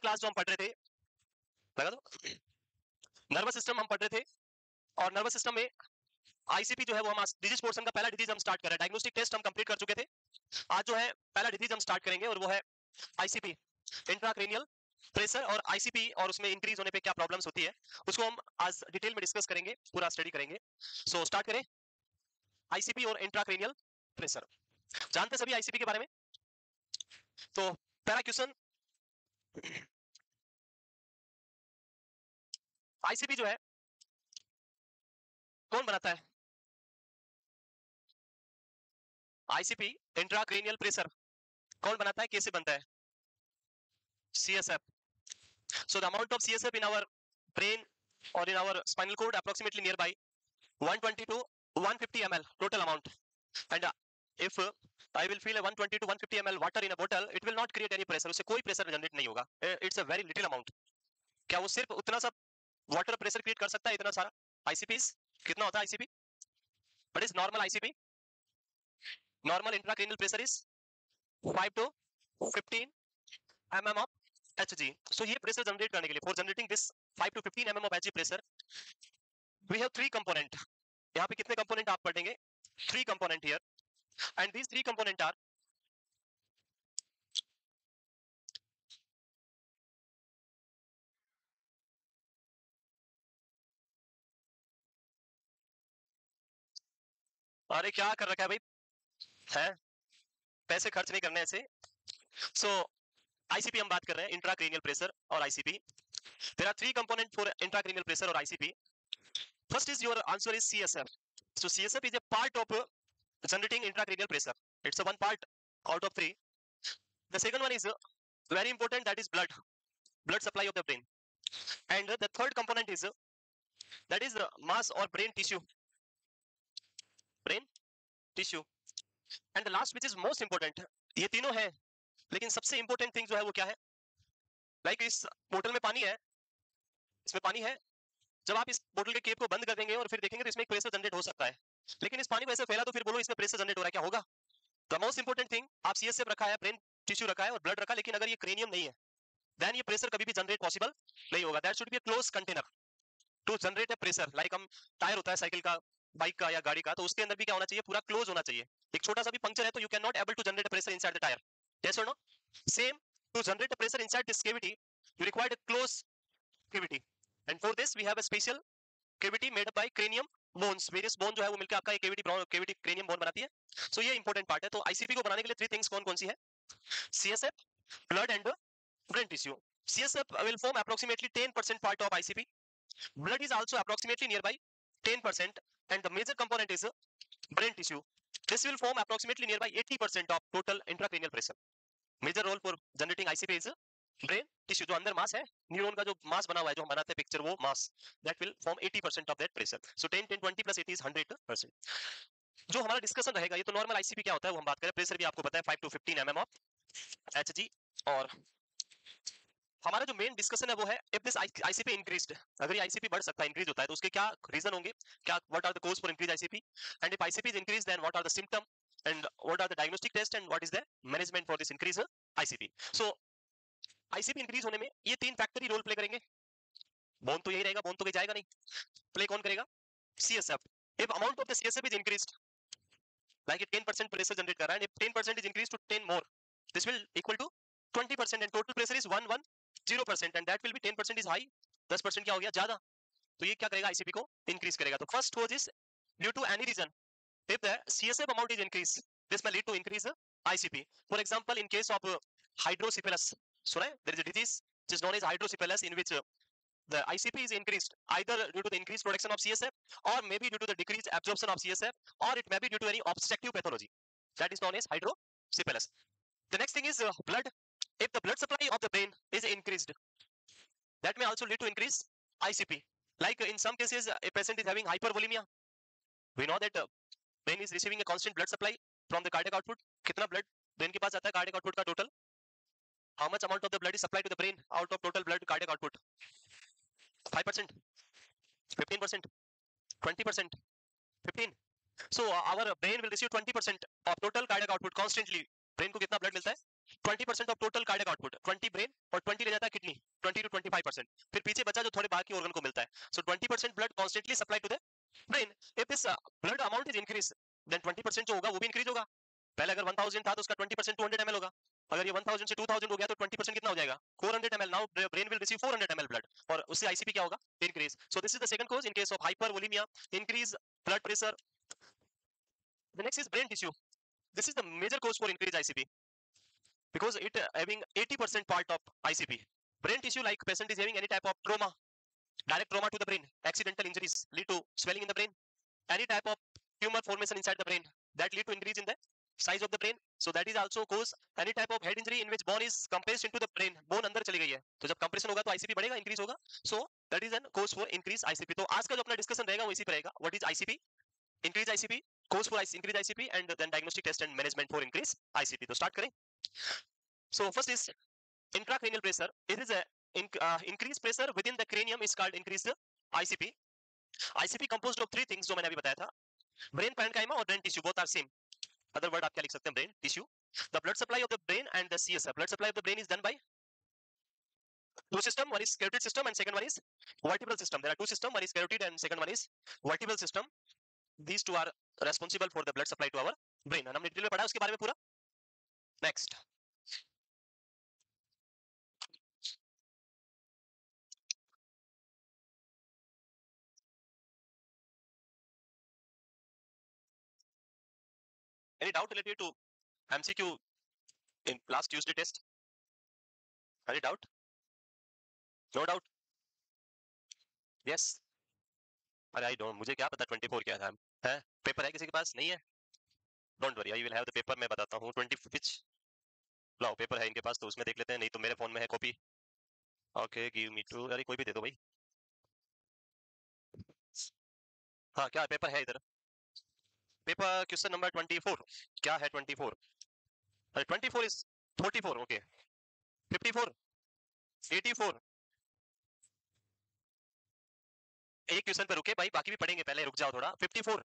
Class जो हम पढ़ रहे थे, लगा दो, नर्वस सिस्टम हम पढ़ रहे थे, और नर्वस सिस्टम में आईसीपी जो है वो हम डिजीज पोर्शन का पहला डिजीज हम स्टार्ट कर रहे हैं। डायग्नोस्टिक टेस्ट हम कंप्लीट कर चुके थे। आज जो है पहला डिजीज हम स्टार्ट करेंगे और वो है आईसीपी, इंट्राक्रेनियल प्रेशर, और आईसीपी और उसमें इंक्रीज होने पे क्या प्रॉब्लम्स होती है उसको हम आज डिटेल में डिस्कस करेंगे, पूरा स्टडी करेंगे। सो स्टार्ट करें। आईसीपी और इंट्राक्रेनियल प्रेशर जानते सभी आईसीपी के बारे में। तो पहला क्वेश्चन, आईसीपी जो है कौन बनाता है? आईसीपी इंट्राक्रेनियल प्रेशर कौन बनाता है, कैसे बनता है? CSF. So the amount of CSF in our brain or in our spinal cord approximately nearby 120 to 150 ml total amount. And if I will fill a 120 to 150 ml water in a bottle, it will not create any pressure. उससे कोई pressure generate नहीं होगा. It's a very little amount. क्या वो सिर्फ उतना सा water pressure create कर सकता है इतना सारा? ICPs कितना होता है ICP? What is normal ICP? Normal intracranial pressure is 5 to 15 mm of Hg. So ये pressure generate करने के लिए, for generating this 5 to 15 mm of Hg pressure, we have three component. यहाँ पे कितने component आप पढ़ेंगे? Three component here, and these three component are अरे क्या कर रखा है भाई, है पैसे खर्च नहीं करने ऐसे। सो आईसीपी हम बात कर रहे हैं, इंट्राक्रेनियल प्रेशर और ICP. There are three component for intracranial pressure और ICP. First is your answer is CSF. So CSF is a part of generating intracranial pressure. It's a one part out of three. The second one is very important, that is blood supply of the brain. And the third component is that is mass or brain tissue. And the last which is most important, ये तीनों है लेकिन सबसे important thing जो है वो क्या है? लाइक इस बोतल में पानी है, इसमें पानी है, जब आप इस बोतल के केप को बंद कर देंगे और फिर देखेंगे तो इसमें एक प्रेशर जनरेट हो सकता है, लेकिन इस पानी को ऐसे फैला तो फिर बोलो इसमें प्रेशर जनरेट हो रहा है, क्या होगा? द मोस्ट इंपॉर्टेंट थिंग, आप सीएसएफ रखा है, ब्रेन टिश्यू रखा है और ब्लड रखा है, लेकिन अगर ये क्रेनियम नहीं है देन ये प्रेशर कभी भी जनरेट पॉसिबल नहीं होगा. That should be a close container to generate a pressure. Like हम टायर होता है साइकिल का, बाइक का या गाड़ी का, तो उसके अंदर भी क्या होना चाहिए? पूरा क्लोज होना चाहिए. एक छोटा सा भी पंक्चर है तो you can not able to generate a pressure inside the tyre. Yes or no? Same, to generate a pressure inside this cavity you require a close cavity, and for this we have a special cavity made up by cranium bones. Various bone जो है वो मिलकर आपका एक cavity cranium bone बनाती है. So ये important part है. तो ICP को बनाने के लिए three things कौन कौन सी है? CSF, blood and brain tissue. CSF will form approximately 10% part of ICP. Blood is also approximately nearby 10%, and the major component is brain tissue. This will form approximately nearby 80% of total intracranial pressure. Major role for generating ICP is brain tissue. जो अंदर मास है, neuron का जो मास बना हुआ है, जो हम बनाते हैं पिक्चर, वो mass that will form 80% of that pressure. So 10 10 20 plus 80 is 100%. जो हमारा डिस्कशन रहेगा, ये तो नॉर्मल आईसीपी क्या होता है वो हम बात करें. प्रेशर भी आपको पता है 5 to 15 mm ऑफ एचजी. और हमारा जो मेन डिस्कशन है वो है इफ दिस आईसीपी इंक्रीज्ड, अगर ये आईसीपी बढ़ सकता है, इंक्रीज होता है, तो उसके क्या रीजन होंगे, क्या what are the cause for increase ICP, and if ICP is increase then what are the symptom, and what are the diagnostic test, and what is the management for this increase ICP. So ICP increase होने में ये तीन factor ही role play करेंगे. Bone तो यही रहेगा, bone तो कहीं जाएगा नहीं. प्ले कौन करेगा? CSF. If amount of the CSF is increased, like it 10% pressure generate कर रहा है, and if 10% is increased to 10 more, this will equal to 20%, and total pressure is 110%, and that will be 10% is high, 10% क्या हो गया? ज्यादा. तो ये क्या करेगा? आईसीपी को इंक्रीज करेगा. तो first cause is due to any region, if the CSF amount is increased, this may lead to increase ICP. For example, in case of hydrocephalus, so right, there is a disease which is known as hydrocephalus, in which the ICP is increased either due to the increased production of CSF, or maybe due to the decreased absorption of CSF, or it may be due to any obstructive pathology that is known as hydrocephalus. The next thing is blood. If the blood supply of the brain is increased, that may also lead to increase ICP. Like in some cases, a patient is having hypervolemia. We know that brain is receiving a constant blood supply from the cardiac output. कितना blood brain के पास जाता है cardiac output का total? How much amount of the blood is supplied to the brain out of total blood cardiac output? 5%, 15%, 20%, 15. So our brain will receive 20% of total cardiac output constantly. brain को कितना blood मिलता है? 20% of total cardiac output. 20 brain और 20 ले जाता है kidney. 20%, फिर पीछे बचा जो थोड़े बाकी ऑर्गन को मिलता है. So 20% blood constantly supplied to the brain. If this blood amount is increased, then 20% जो होगा वो भी increase होगा. पहले अगर 1000 था तो उसका 20% 200 ml होगा. अगर ये 1000 से 2000 हो गया तो 20% कितना हो जाएगा? 400 ml. Now brain will receive 400 ml blood. और उससे ICP क्या होगा? Increase. So this is the second cause in case of hypervolemia, increase blood pressure. The next is brain tissue. This is the major cause for increased ICP because it having 80% part of ICP. Brain tissue, like patient is having any type of trauma, direct trauma to the brain, accidental injuries lead to swelling in the brain, any type of tumor formation inside the brain that lead to increase in the size of the brain. So that is also cause any type of head injury in which bone is compressed into the brain. Bone अंदर चली गई है तो जब compression होगा तो ICP बढ़ेगा, increase होगा. So that is an cause for increase ICP. तो आज का जो अपना discussion रहेगा वो इसी पर रहेगा. What is ICP? Increase ICP, cause for increase ICP, and then diagnostic test and management for increase ICP. तो start करें. So first is intracranial pressure. It is a increased pressure within the cranium is called increased ICP. ICP composed of three things जो मैंने अभी बताया था. Brain parenchyma और brain tissue both are same. Other word आप क्या लिख सकते हैं? Brain tissue. The blood supply of the brain and the CSF. Blood supply of the brain is done by two system. One is carotid system and second one is vertebral system. There are two system. One is carotid and second one is vertebral system. These two are responsible for the blood supply to our brain. हमने detail में पढ़ा उसके बारे में पूरा. Next. Any doubt related to MCQ in last Tuesday test? Any doubt? No doubt? Yes. अरे I don't, मुझे क्या पता 24 क्या था? है? पेपर है किसी के पास? नहीं है? Don't worry, I will have the paper. मैं बताता हूँ 20 which. लाओ पेपर है इनके पास तो उसमें देख लेते हैं, नहीं तो मेरे फोन में है copy. Okay, give me two. अरे कोई भी दे दो भाई. हाँ क्या पेपर है इधर? Paper question number 24. क्या है 24? अरे 24 is 44. Okay. 54. 84. एक क्वेश्चन पे रुके भाई, बाकी भी पढ़ेंगे, पहले रुक जाओ थोड़ा. 54.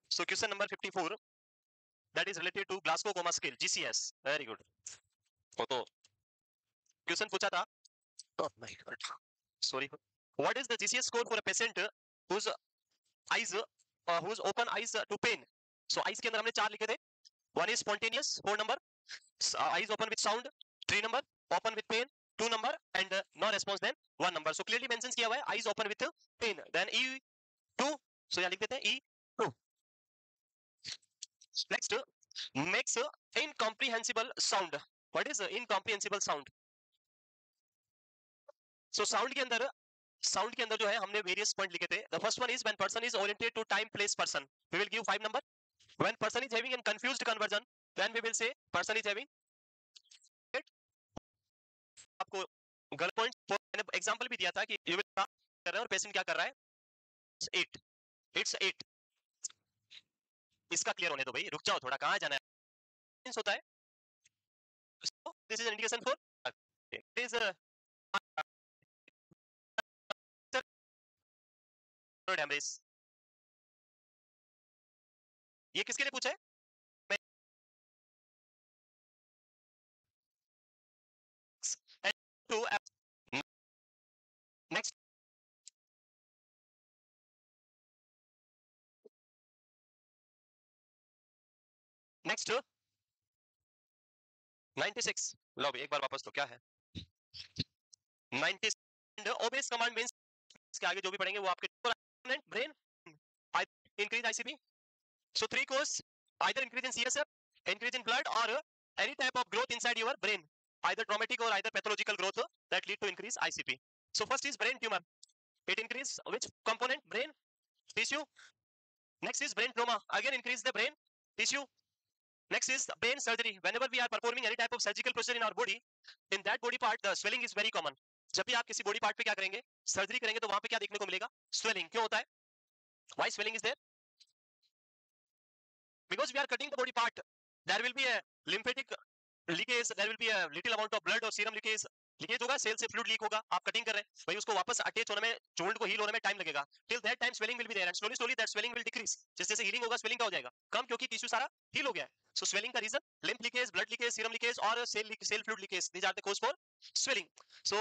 So question number 54, that is related to Glasgow Coma Scale, GCS. Very good. वो तो क्वेश्चन पूछा था. Oh my God. Sorry. What is the GCS score for a patient whose eyes, whose open eyes to pain? So eyes के अंदर हमने चार लिखे थे. One is spontaneous, 4 number. Eyes open with sound, 3 number. Open with pain, 2 number. And no response, then 1 number. So clearly mentions किया हुआ है eyes open with pain. Then E2. So यहाँ लिख देते हैं E2. Next, makes incomprehensible sound. What is incomprehensible sound? So sound के अंदर जो है हमने various point लिखे थे. The first one is when person is oriented to time, place, person. We will give 5 number. When person is having a confused conversion, then we will say person is having. आपको गलत point मैंने example भी दिया था कि you will कर रहे हैं और patient क्या कर रहा है? It's 8. इसका clear होने दो भाई, रुक जाओ थोड़ा, कहाँ जाना है? होता है. So this is an indication for. This is hemorrhage. ये किसके लिए पूछा है? Next. Next. 96. लो एक बार वापस तो क्या है? 96. Obvious command means इसके आगे जो भी पढ़ेंगे वो आपके brain increase ICP. So 3 cause, either increase in CSF, increase in blood, or any type of growth inside your brain, either traumatic or either pathological growth that lead to increase ICP. So first is brain tumor. It increase which component? Brain tissue. Next is brain trauma. Again increase the brain tissue. Next is brain surgery. Whenever we are performing any type of surgical procedure in our body, in that body part the swelling is very common. जब भी आप किसी body part पे क्या करेंगे, surgery करेंगे, तो वहां पे क्या देखने को मिलेगा? स्वेलिंग. क्यों होता है? Why swelling is there? Because we are cutting the body part. There will be a lymphatic leakage, there will be a little amount of blood or serum leakage. Leakage होगा, सेल से fluid leak होगा, आप cutting कर रहे हैं भाई, उसको वापस अटैच होने में, जोइंट को हील होने में टाइम लगेगा. Till that time swelling will be there and slowly that swelling will decrease. जैसे जैसे हीलिंग होगा स्वेलिंग का हो जाएगा कम, क्योंकि टिश्यू सारा हील हो गया है. सो स्वेलिंग का reason lymph leakage, blood leakage, serum leakage और cell fluid leakage. These are the cause for swelling. So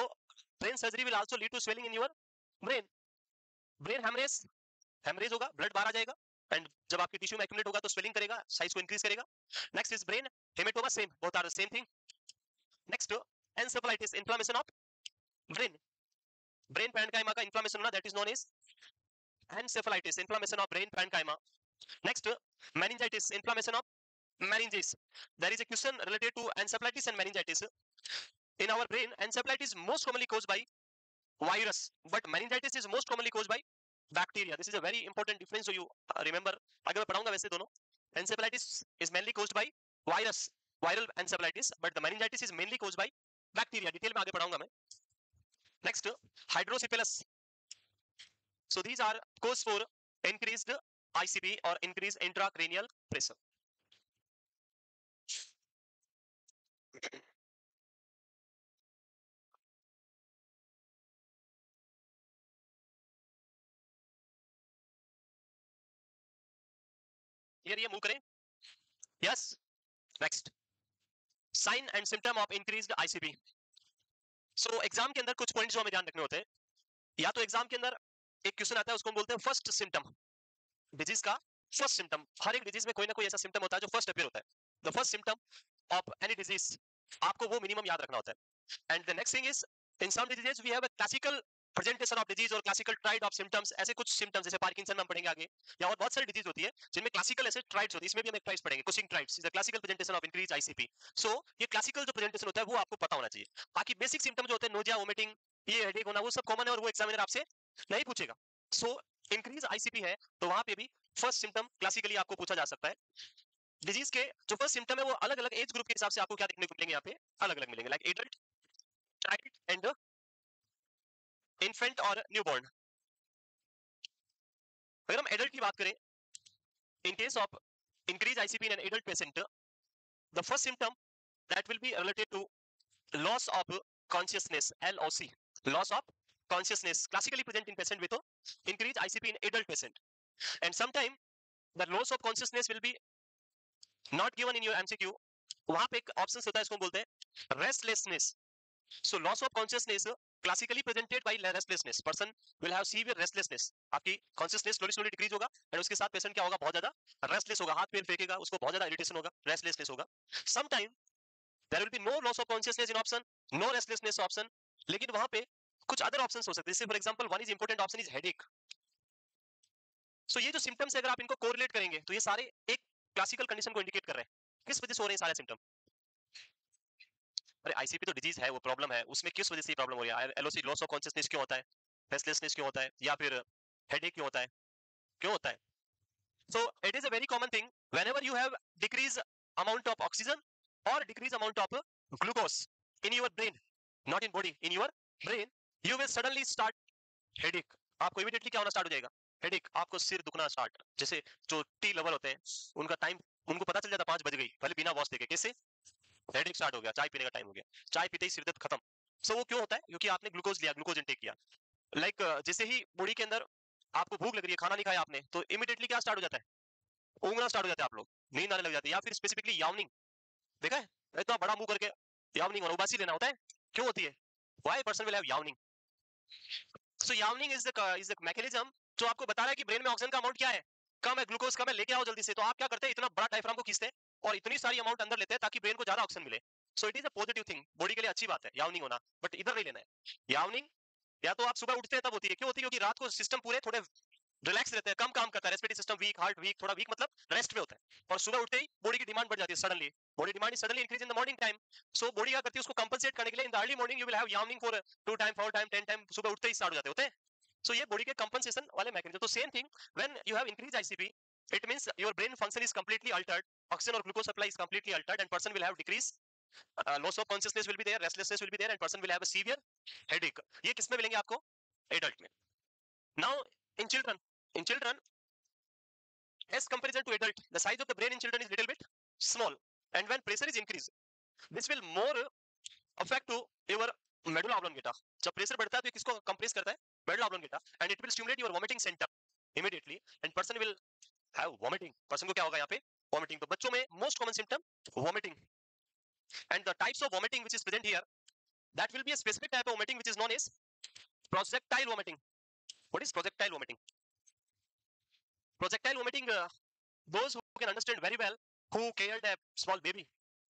brain surgery will also lead to swelling in your brain hemorrhage होगा, blood बाहर आ जाएगा, and जब आपके tissue में accumulate होगा तो swelling करेगा, size को increase करेगा. Next is brain hematoma, same, both are the same thing. Next encephalitis, inflammation of brain parenchyma का inflammation होना, that is known as encephalitis, inflammation of brain parenchyma. Next meningitis, inflammation of meninges. There is a question related to encephalitis and meningitis. In our brain, encephalitis is most commonly caused by virus, but meningitis is most commonly caused by bacteria. This is a very important difference, so you remember. आगे मैं पढ़ाऊंगा वैसे दोनों. Encephalitis is mainly caused by virus, viral encephalitis, but the meningitis is mainly caused by bacteria. Detail में आगे पढ़ाऊंगा मैं. Next, hydrocephalus. So these are cause for increased ICP or increased intracranial pressure. ये move करें. Yes. Next. Sign and symptom of increased ICP. So exam के अंदर कुछ points जो हमें ध्यान रखने होते हैं. या तो एग्जाम के अंदर एक क्वेश्चन आता है, उसको हम बोलते हैं फर्स्ट सिम्टम. डिजीज का फर्स्ट सिम्टम. हर एक डिजीज में कोई ना कोई ऐसा सिम्टम होता है जो फर्स्ट अपीयर होता है. The first symptom of any disease, आपको वो मिनिमम याद रखना होता है. And the next thing is, in some diseases we have a classical presentation of disease और क्लासिकल ट्राइड ऑफ सिम्टम्स. ऐसे कुछ सिम्टम्स जैसे पार्किंसन में हम पढ़ेंगे आगे, या और बहुत सारी डिजीज होती है जिनमें क्लासिकल ऐसे ट्राइड्स होती है. इसमें भी हम एक ट्राइड्स पढ़ेंगे, Cushing triads is the classical presentation of increase ICP. So ये क्लासिकल जो प्रेजेंटेशन होता है वो आपको पता होना चाहिए. बाकी बेसिक सिम्टम जो होते हैं, नोजिया, वोमिटिंग, ये हेडेक होना, वो सब कॉमन है और वो एग्जामिनर आपसे नहीं पूछेगा. सो इंक्रीज आईसीपी है तो वहां पे भी फर्स्ट सिम्टम क्लासिकली आपको पूछा जा सकता है. डिजीज के जो फर्स्ट सिम्टम है वो अलग अलग एज ग्रुप के हिसाब से आपको क्या देखने को मिलेंगे, यहाँ पे अलग अलग मिलेंगे. Like adult, child and infant और न्यूबॉर्न. अगर हम एडल्ट की बात करें, in case of increase ICP in an adult patient, the first symptom that will be related to loss of consciousness, LOC, loss of consciousness, classically present in patient with increased ICP in adult patient. And sometime the loss of consciousness will be not given in your MCQ. वहां पे एक option होता है, इसको बोलते हैं restlessness. So loss of consciousness classically presented by restlessness. Person will have severe restlessness. आपकी consciousness slowly slowly decrease होगा, and उसके साथ patient क्या होगा, बहुत ज्यादा restless होगा, हाथ पैर फेंकेगा, उसको बहुत ज्यादा irritation होगा, restlessness होगा. Sometime there will be no loss of consciousness in option, no restlessness option, लेकिन वहां पे कुछ अदर ऑप्शंस हो सकते हैं. जैसे for example one is important option is headache. So ये जो सिम्टम्स है अगर आप इनको कोरिलेट करेंगे तो ये सारे एक क्लासिकल कंडीशन को इंडिकेट कर रहे हैं. किस वजह से हो रहे हैं सारे सिम्टम? अरे आईसीपी तो डिजीज है, वो प्रॉब्लम है, उसमें किस वजह से ये प्रॉब्लम हो रही है? एलओसी, लॉस ऑफ कॉन्शियसनेस क्यों होता है? रेस्टलेसनेस क्यों होता है? या फिर हेडेक क्यों होता है? क्यों होता है? सो it is a very common thing whenever you have decrease amount of oxygen or decrease amount of glucose in your brain, not in body, in your brain, you will suddenly start headache. आपको immediately क्या होना start हो जाएगा? Headache. आपको सिर दुखना start. जैसे जो tea lover होते हैं, उनका टाइम उनको पता चल जाता 5 बज गई, पहले बिना वॉच देखे कैसे हेडेक स्टार्ट हो गया, चाय पीने का टाइम हो गया, चाय पीते ही सिर दर्द खत्म. सो वो क्यों होता है? क्योंकि आपने ग्लूकोज लिया, ग्लूकोज इनटेक किया. लाइक जैसे ही बॉडी के अंदर आपको भूख लग रही है, खाना नहीं खाया आपने, तो इमीडिएटली क्या स्टार्ट हो जाता है? ऊँघना स्टार्ट हो जाता है, आप लोग नींद आने लग जाती है. या फिर स्पेसिफिकली यावनिंग, देखा है? इतना बड़ा मुंह करके यावनिंग और उबासी लेना होता है. क्यों होती है? Why person will have yawning? So yawning is the mechanism जो आपको बता रहा है कि ब्रेन में ऑक्सीजन का अमाउंट क्या है, कम है, ग्लूकोज कम है, लेके आओ जल्दी से. तो आप क्या करते हैं, इतना बड़ा डायफ्राम को खींचते हैं और इतनी सारी अमाउंट अंदर लेते हैं ताकि ब्रेन को ज्यादा ऑक्सीजन मिले. सो it is a positive thing, body के लिए अच्छी बात है यावनिंग होना, बट इधर नहीं लेना है. यावनिंग या तो आप सुबह उठते हैं तब होती है. क्यों होती है? क्योंकि रात को सिस्टम पूरे थोड़े रिलैक्स रहते हैं, कम काम करता है, respiratory system weak, heart weak, थोड़ा वीक मतलब रेस्ट में होता है. और सुबह उठते ही बॉडी की डिमांड बढ़ जाती है suddenly. Body demand is suddenly increase in the morning time. So body क्या करती है, उसको कंपनसेट करने के लिए in the early morning you will have yawning for 2 time, 4 time, 10 time. सुबह उठते ही स्टार्ट हो जाते हैं. सो ये बॉडी के कंपनसेशन वाले मैकेनिज्म. तो same thing when you have increase ICP, it means your brain function is completely altered, oxygen or glucose supply is completely altered, and person will have decrease, loss of consciousness will be there, restlessness will be there, and person will have a severe headache. ये किसमें मिलेंगे आपको? Adult में. Now in children as comparison to adult, the size of the brain in children is little bit small, and when pressure is increased, this will more affect to your medulla oblongata. जब pressure बढ़ता है तो किसको compress करता है? medulla oblongata, and it will stimulate your vomiting center immediately, and person will have vomiting. person को क्या होगा यहाँ पे? vomiting. तो बच्चों में most common symptom vomiting, and the types of vomiting which is present here, that will be a specific type of vomiting which is known as projectile vomiting. What is projectile vomiting? Projectile vomiting, those who can understand very well, who cared a small baby,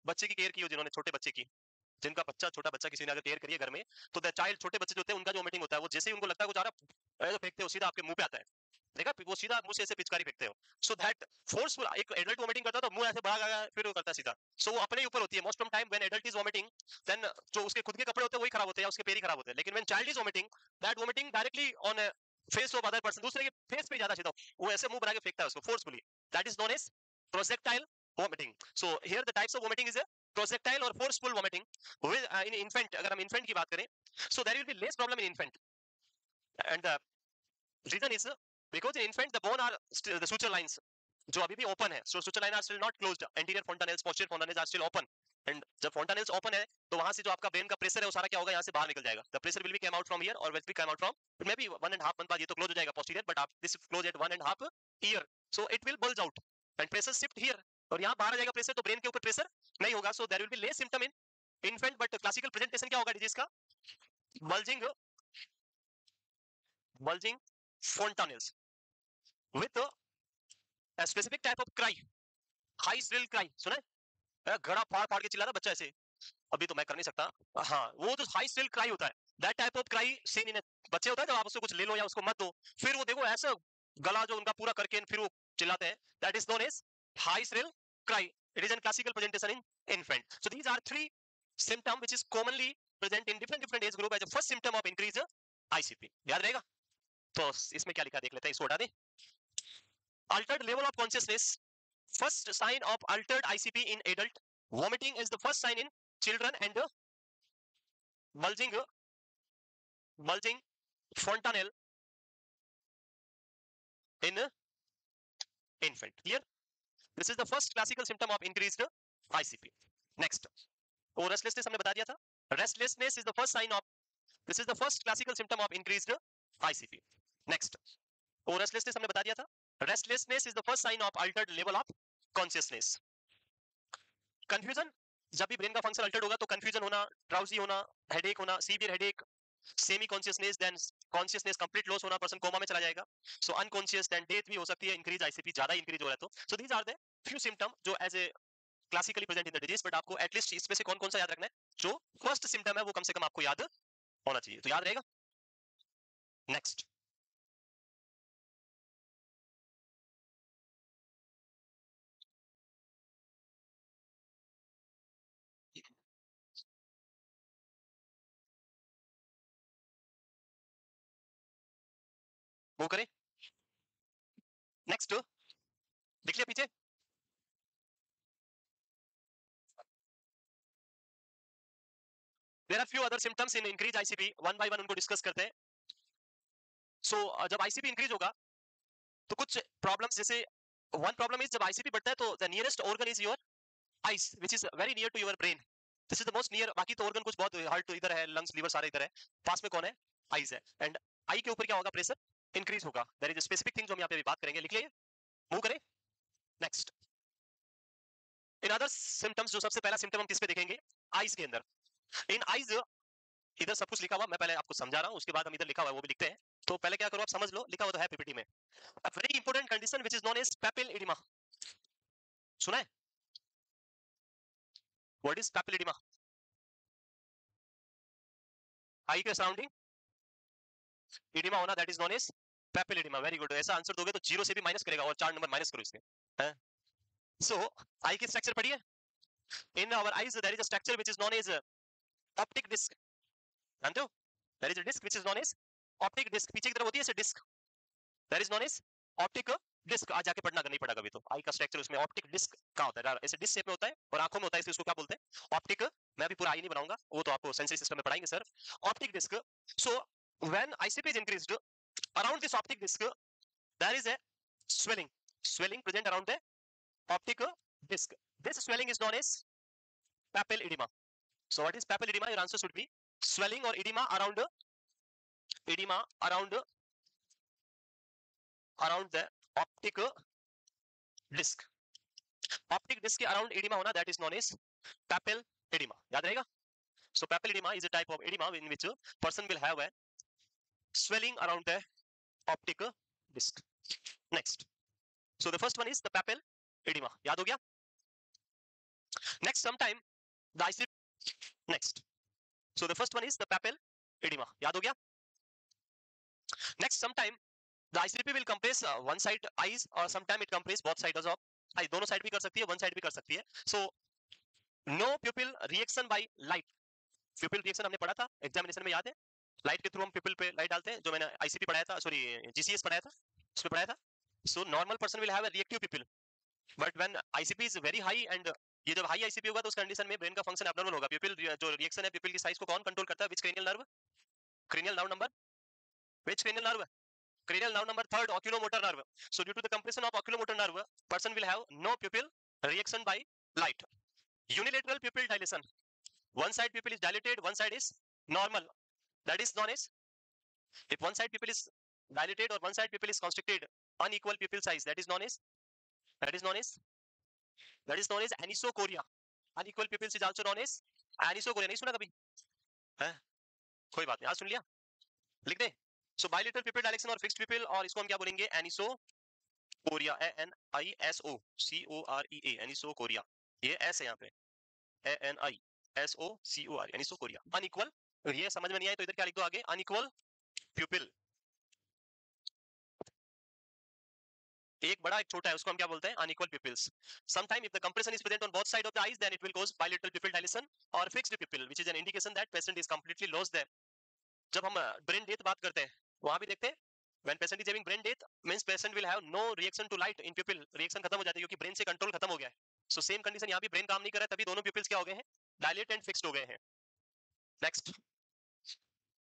बच्चे की care की हो जिन्होंने, छोटे बच्चे की, जिनका बच्चा, छोटा बच्चा किसी ने अगर केयर करिए घर में, तो द चाइल्ड, छोटे बच्चे जो होते हैं उनका जो वोमिटिंग होता है, वो जैसे ही उनको लगता है कुछ आ रहा है, फेंकते हो सीधा आपके मुंह पे आता है, देखा, वो सीधा मुंह से ऐसे पिचकारी फेंकते हो. सो दैट फोर्सफुल, एक एडल्ट वोमिटिंग करता है तो मुंह ऐसे बड़ा गया फिर वो करता है सीधा. सो वो अपने ऊपर होती है most of time. When adult is vomiting, then जो उसके खुद के कपड़े होते हैं वही खराब होते हैं या उसके पैर ही खराब होते हैं. लेकिन when child is vomiting, that vomiting directly on face of other person, दूसरे के फेस पे ज्यादा सीधा वो ऐसे मुंह बना के फेंकता है उसको forcefully. That is known as projectile vomiting. So here the types of vomiting is a projectile or forceful vomiting. With in infant, अगर हम infant की बात करें, so there will be less problem in infant, and the reason is because in infant the bone are still, the suture lines जो अभी भी open है, so suture line are still not closed, anterior fontanelles, posterior fontanelles are still open, and जब fontanelles open है तो वहां से जो आपका brain का pressure है वो सारा क्या होगा, यहाँ से बाहर निकल जाएगा. The pressure will be came out from here or will be come out from maybe 1.5 month बाद ये तो close हो जाएगा posterior, but this is close at 1.5 year, so it will bulge out and pressure shift here, और यहाँ बाहर आ जाएगा pressure, तो ब्रेन के ऊपर प्रेशर नहीं होगा. So there will be less symptom in infant, but classical presentation क्या होगा डिजीज का? bulging fontanelles with a specific type of cry, high shrill cry. सुना है? घड़ा फाड़ फाड़ के चिल्ला रहा बच्चा ऐसे, अभी तो मैं कर नहीं सकता. हाँ, वो जो हाई स्ट्रिल क्राई होता है, that type of cry seen in बच्चे होता है जब आप उसको कुछ ले लो या उसको मत दो, फिर वो देखो ऐसा गला जो उनका पूरा करके फिर वो चिल्लाते हैं, that is known as high shrill cry. It is a classical presentation in infant. So these are three symptoms which is commonly present in different age group as a first symptom of increased ICP. याद रहेगा? तो इसमें क्या लिखा देख लेते हैं, इसको हटा दें. Altered level of consciousness, first sign of altered ICP in adult. Vomiting is the first sign in children, and bulging fontanelle in infant. Clear? This is the first classical symptom of increased ICP. Next, वो restlessness हमने बता दिया था. Restlessness is the first sign of, this is the first classical symptom of increased ICP. Next, वो restlessness हमने बता दिया था. Restlessness is the first sign of altered level of consciousness. Confusion, जब भी ब्रेन का फंक्शन अल्टर्ड होगा तो कंफ्यूजन होना, ड्राउजी होना, हेडेक होना, severe headache, semi consciousness, then consciousness complete loss होना, पर्सन कोमा में चला जाएगा. सो अनकॉन्शियस, देन डेथ भी हो सकती है. इंक्रीज आईसीपी ज्यादा इंक्रीज हो रहा है तो. So these are the few symptom जो as a classically present in the disease, but आपको एटलीस्ट इसमें से कौन कौन सा याद रखना है, जो फर्स्ट सिम्टम है वो कम से कम आपको याद होना चाहिए. तो याद रहेगा. नेक्स्ट, वो करें. नेक्स्ट, देख लिया पीछे. There are few other symptoms in increased ICP. One by one उनको डिस्कस करते हैं. So जब ICP इंक्रीज होगा तो कुछ प्रॉब्लम्स, जैसे वन प्रॉब्लम इज जब ICP बढ़ता है तो the nearest organ is your eyes, which is very near to your brain. This is the most near. बाकी तो ऑर्गन कुछ बहुत, हार्ट तो इधर है, लंग्स, लिवर सारे इधर है. पास में कौन है? आईज है. एंड आई के ऊपर क्या होगा? प्रेशर इंक्रीज होगा. There is a specific thing जो हम यहाँ पे बात करेंगे. लिख लिया, मूव करें. नेक्स्ट, इन अदर सिम्टम्स, जो सबसे पहला सिम्टम हम किस पे देखेंगे? आईज के अंदर. इन आईज इधर सब कुछ लिखा हुआ, मैं पहले आपको समझा रहा हूँ, उसके बाद हम इधर लिखा हुआ है वो भी लिखते हैं. तो पहले क्या करो, आप समझ लो, लिखा हुआ तो है पीपीटी में. A very important condition which is known as papilledema. सुना है? What is papilledema? Eye के सराउंडिंग एडिमा होना, that is known as papilledema. Very good. ऐसा आंसर दोगे तो जीरो से भी माइनस करेगा और 4 नंबर माइनस करो इसके. सो आई की स्ट्रक्चर पढ़िए. In our eyes there is a structure which is known as optic disc. जानते हो? There is a disc which is known as optic disc. पीछे की तरफ होती है ऐसे disc, that is known as optic disc. आज जाके पढ़ना, नहीं पढ़ा कभी तो. आई का स्ट्रक्चर उसमें ऑप्टिक डिस्क का होता है, ऐसे डिस्क शेप में होता है और आंखों में होता है, इसलिए उसको क्या बोलते हैं? ऑप्टिक. मैं भी पूरा आई नहीं बनाऊंगा, वो तो आपको सेंसरी सिस्टम में पढ़ाएंगे sir. Optic disc. So when ICP is increased around this optic disc, there is a swelling present around the optic disc. This swelling is known as papil edema. So what is papil edema? Your answer should be swelling or edema around the optic disc. Optic disc के around edema होना, that is known as papil edema. याद रहेगा. So papilledema is a type of edema in which a person will have a swelling around the optic disc. Next, so the first one is the papilledema. याद हो गया? Next, sometime the ICP. Next, so the first one is the papilledema. याद हो गया? Next, sometime the ICP will compress one side eyes or sometime it compress both sides of eyes. दोनों side भी कर सकती है, one side भी कर सकती है. So no pupil reaction by light. Pupil reaction हमने पढ़ा था एग्जामिनेशन में, याद है? लाइट के थ्रू हम pupil पे लाइट डालते हैं, जो मैंने ICP पढ़ाया था, सॉरी GCS पढ़ाया था, उसमें पढ़ाया था. So normal person will have a reactive pupil, but when ICP is very high and ये जब हाई ICP होगा तो उस कंडीशन में ब्रेन का फंक्शन एब्नॉर्मल होगा. Pupil जो रिएक्शन है, pupil की साइज को कौन कंट्रोल करता है? Which cranial nerve? Cranial nerve number? Which cranial nerve? Cranial nerve number 3rd, oculomotor nerve. So due to the compression of oculomotor nerve, person will have no pupil reaction by light. Unilateral pupil dilation. One side pupil is dilated, one side is normal. That is known as, if one side pupil is dilated or one side pupil is constricted, unequal pupil size, that is known as anisocoria. Unequal pupils is also known as anisocoria. नहीं सुना कभी? हैं? कोई बात नहीं, आज सुन लिया, लिख दे. So bilateral pupil dilation और fixed pupil, और इसको हम क्या बोलेंगे? anisocoria. ANISOCOREA. anisocoria. ये S है यहाँ पे. ANISOCOREA. anisocoria. Unequal. ये समझ में नहीं आए तो इधर क्या लिख दो आगे? Unequal pupil. एक बड़ा एक छोटा है, उसको हम क्या बोलते हैं? Unequal pupils. Sometime if the compression is present on both sides of the eyes, then it will cause bilateral pupil dilation or fixed pupil, which is an indication that patient is completely lost there. जब हम brain death बात करते हैं, वहां भी देखते हैं, when patient is having brain death means patient will have no reaction to light in pupil. reaction खत्म हो जाती है क्योंकि brain से कंट्रोल खत्म हो गया है. So same condition यहाँ भी brain काम नहीं कर रहा है, तभी दोनों pupils क्या हो गए हैं? Dilate and fixed हो गए हैं. Next,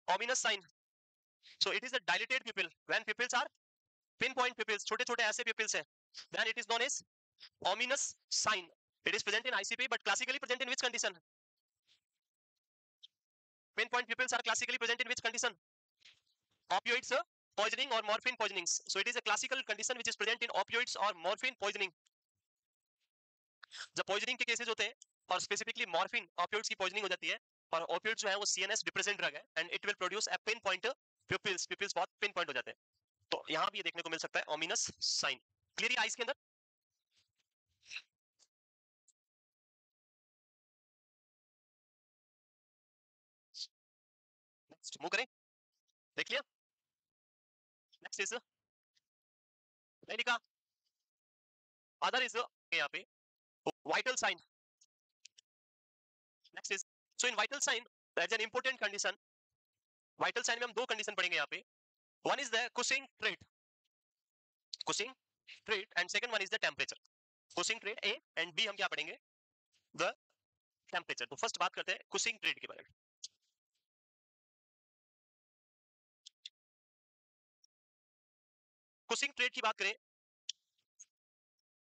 ominous sign. So it is a dilated pupil when pupils are pinpoint pupils, छोटे छोटे ऐसे pupils हैं, then it is known as ominous sign. It is present in ICP but classically present in which condition? Pinpoint pupils are classically present in which condition? Opioids poisoning or morphine poisonings. So it is a classical condition which is present in opioids or morphine poisoning. जब poisoning के cases होते हैं और specifically morphine opioids की poisoning हो जाती है, और opioids जो है वो CNS depressant drug है, and it will produce a pinpoint pupils. Pupils बहुत pinpoint हो जाते हैं. तो यहाँ भी ये देखने को मिल सकता है ominous sign. Clear eyes के अंदर? Next move करें, देख लिया? Next is Venica. Other is यहाँ पे vital sign. Next is, so in vital sign there is an important condition. Vital sign में हम दो condition पढ़ेंगे यहाँ पे. One is the Cushing trait. Cushing trait and second one is the temperature. Cushing trait A and B हम क्या पढ़ेंगे? The temperature. तो first बात करते हैं Cushing trait के बारे में. Cushing trait की बात करें,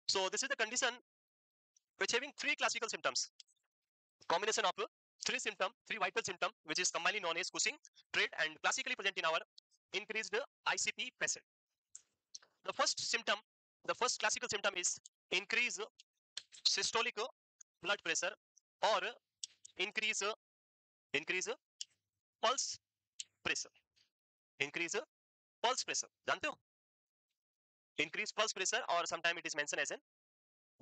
so this is the condition which having three classical symptoms. Combination of three vital symptom which is commonly known as Cushing trait and classically present in our increased ICP patient. The first symptom, the first classical symptom is increase systolic blood pressure or increase pulse pressure. Increase pulse pressure, जानते हो? Increase pulse pressure or sometime it is mentioned as an